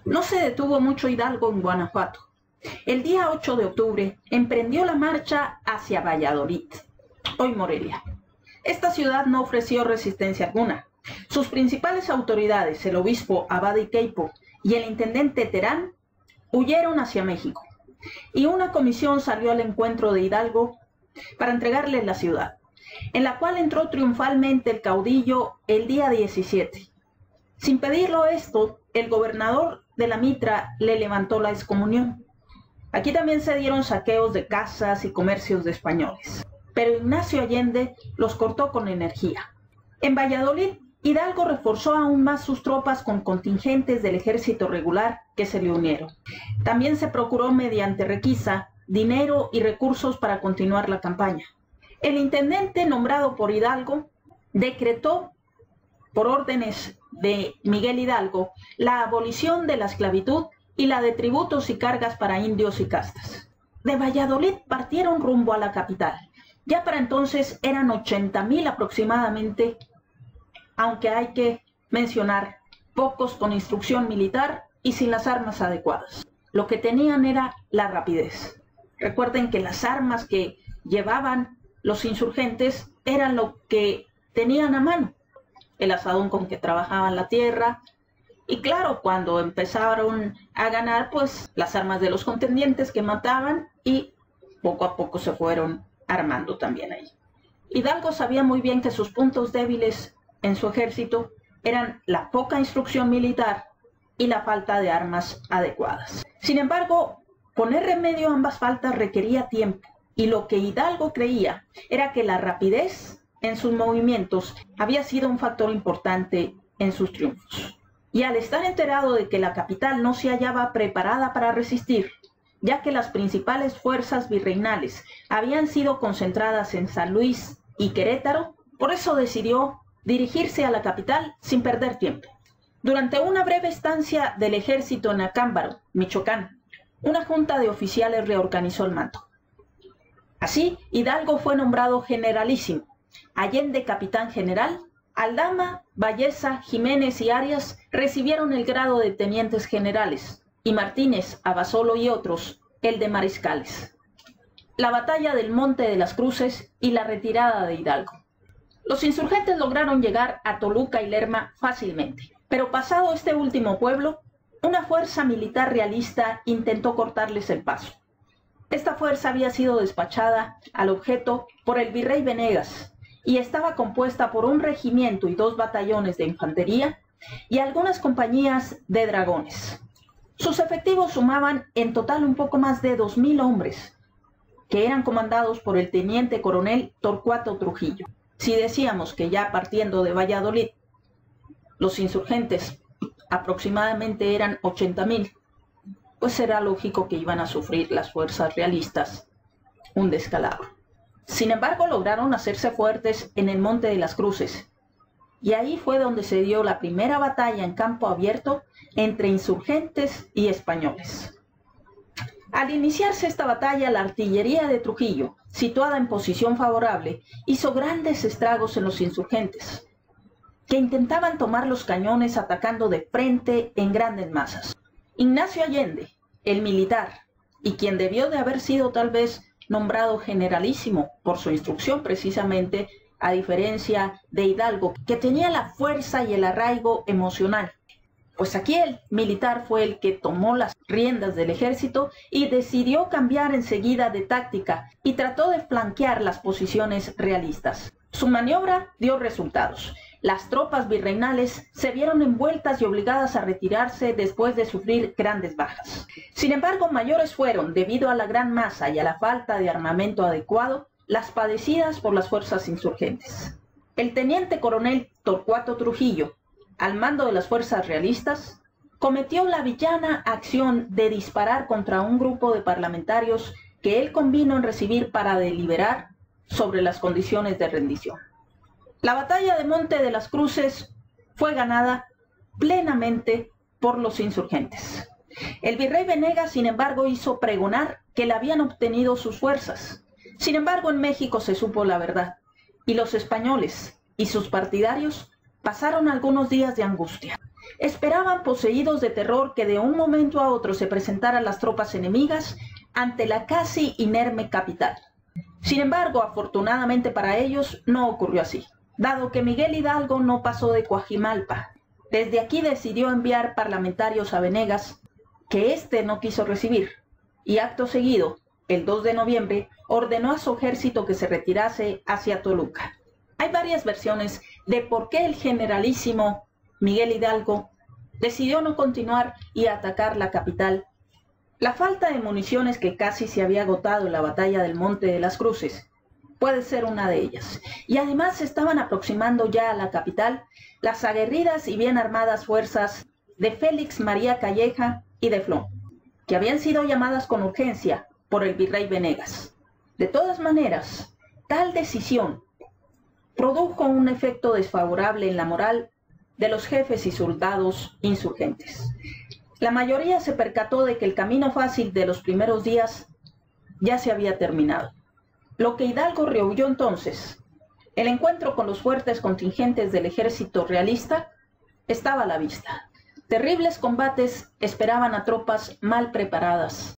No se detuvo mucho Hidalgo en Guanajuato. El día 8 de octubre emprendió la marcha hacia Valladolid, hoy Morelia. Esta ciudad no ofreció resistencia alguna. Sus principales autoridades, el obispo Abadi Queipo y el intendente Terán, huyeron hacia México. Y una comisión salió al encuentro de Hidalgo para entregarle la ciudad, en la cual entró triunfalmente el caudillo el día 17. Sin pedirlo esto, el gobernador de la Mitra le levantó la excomunión. Aquí también se dieron saqueos de casas y comercios de españoles, pero Ignacio Allende los cortó con energía. En Valladolid, Hidalgo reforzó aún más sus tropas con contingentes del ejército regular que se le unieron. También se procuró mediante requisa dinero y recursos para continuar la campaña. El intendente nombrado por Hidalgo decretó, por órdenes de Miguel Hidalgo, la abolición de la esclavitud y la de tributos y cargas para indios y castas. De Valladolid partieron rumbo a la capital. Ya para entonces eran 80,000 aproximadamente, aunque hay que mencionar pocos con instrucción militar y sin las armas adecuadas. Lo que tenían era la rapidez. Recuerden que las armas que llevaban los insurgentes eran lo que tenían a mano, el asadón con que trabajaban la tierra, y claro, cuando empezaron a ganar, pues las armas de los contendientes que mataban, y poco a poco se fueron armando también ahí. Hidalgo sabía muy bien que sus puntos débiles en su ejército eran la poca instrucción militar y la falta de armas adecuadas. Sin embargo, poner remedio a ambas faltas requería tiempo, y lo que Hidalgo creía era que la rapidez en sus movimientos había sido un factor importante en sus triunfos. Y al estar enterado de que la capital no se hallaba preparada para resistir, ya que las principales fuerzas virreinales habían sido concentradas en San Luis y Querétaro, por eso decidió dirigirse a la capital sin perder tiempo. Durante una breve estancia del ejército en Acámbaro, Michoacán, una junta de oficiales reorganizó el mando. Así, Hidalgo fue nombrado generalísimo, Allende capitán general, Aldama, Valleza, Jiménez y Arias recibieron el grado de tenientes generales, y Martínez, Abasolo y otros el de mariscales. La batalla del Monte de las Cruces y la retirada de Hidalgo. Los insurgentes lograron llegar a Toluca y Lerma fácilmente, pero pasado este último pueblo, una fuerza militar realista intentó cortarles el paso. Esta fuerza había sido despachada al objeto por el virrey Venegas y estaba compuesta por un regimiento y 2 batallones de infantería y algunas compañías de dragones. Sus efectivos sumaban en total un poco más de 2,000 hombres, que eran comandados por el teniente coronel Torcuato Trujillo. Si decíamos que ya partiendo de Valladolid, los insurgentes aproximadamente eran 80,000, pues era lógico que iban a sufrir las fuerzas realistas un descalabro. Sin embargo, lograron hacerse fuertes en el Monte de las Cruces, y ahí fue donde se dio la primera batalla en campo abierto entre insurgentes y españoles. Al iniciarse esta batalla, la artillería de Trujillo, situada en posición favorable, hizo grandes estragos en los insurgentes, que intentaban tomar los cañones atacando de frente en grandes masas. Ignacio Allende, el militar, y quien debió de haber sido tal vez nombrado generalísimo por su instrucción precisamente, a diferencia de Hidalgo, que tenía la fuerza y el arraigo emocional. Pues aquí el militar fue el que tomó las riendas del ejército y decidió cambiar enseguida de táctica y trató de flanquear las posiciones realistas. Su maniobra dio resultados. Las tropas virreinales se vieron envueltas y obligadas a retirarse después de sufrir grandes bajas. Sin embargo, mayores fueron, debido a la gran masa y a la falta de armamento adecuado, las padecidas por las fuerzas insurgentes. El teniente coronel Torcuato Trujillo, al mando de las fuerzas realistas, cometió la villana acción de disparar contra un grupo de parlamentarios que él convino en recibir para deliberar sobre las condiciones de rendición. La batalla de Monte de las Cruces fue ganada plenamente por los insurgentes. El virrey Venegas, sin embargo, hizo pregonar que le habían obtenido sus fuerzas. Sin embargo, en México se supo la verdad, y los españoles y sus partidarios pasaron algunos días de angustia. esperaban poseídos de terror que de un momento a otro se presentaran las tropas enemigas ante la casi inerme capital. Sin embargo, afortunadamente para ellos, no ocurrió así, dado que Miguel Hidalgo no pasó de Coajimalpa. Desde aquí decidió enviar parlamentarios a Venegas, que éste no quiso recibir, y acto seguido, el 2 de noviembre, ordenó a su ejército que se retirase hacia Toluca. Hay varias versiones de por qué el generalísimo Miguel Hidalgo decidió no continuar y atacar la capital. La falta de municiones, que casi se había agotado en la batalla del Monte de las Cruces, puede ser una de ellas. Y además se estaban aproximando ya a la capital las aguerridas y bien armadas fuerzas de Félix María Calleja y de Flón, que habían sido llamadas con urgencia por el virrey Venegas. De todas maneras, tal decisión produjo un efecto desfavorable en la moral de los jefes y soldados insurgentes. La mayoría se percató de que el camino fácil de los primeros días ya se había terminado. Lo que Hidalgo rehuyó entonces, el encuentro con los fuertes contingentes del ejército realista, estaba a la vista. Terribles combates esperaban a tropas mal preparadas,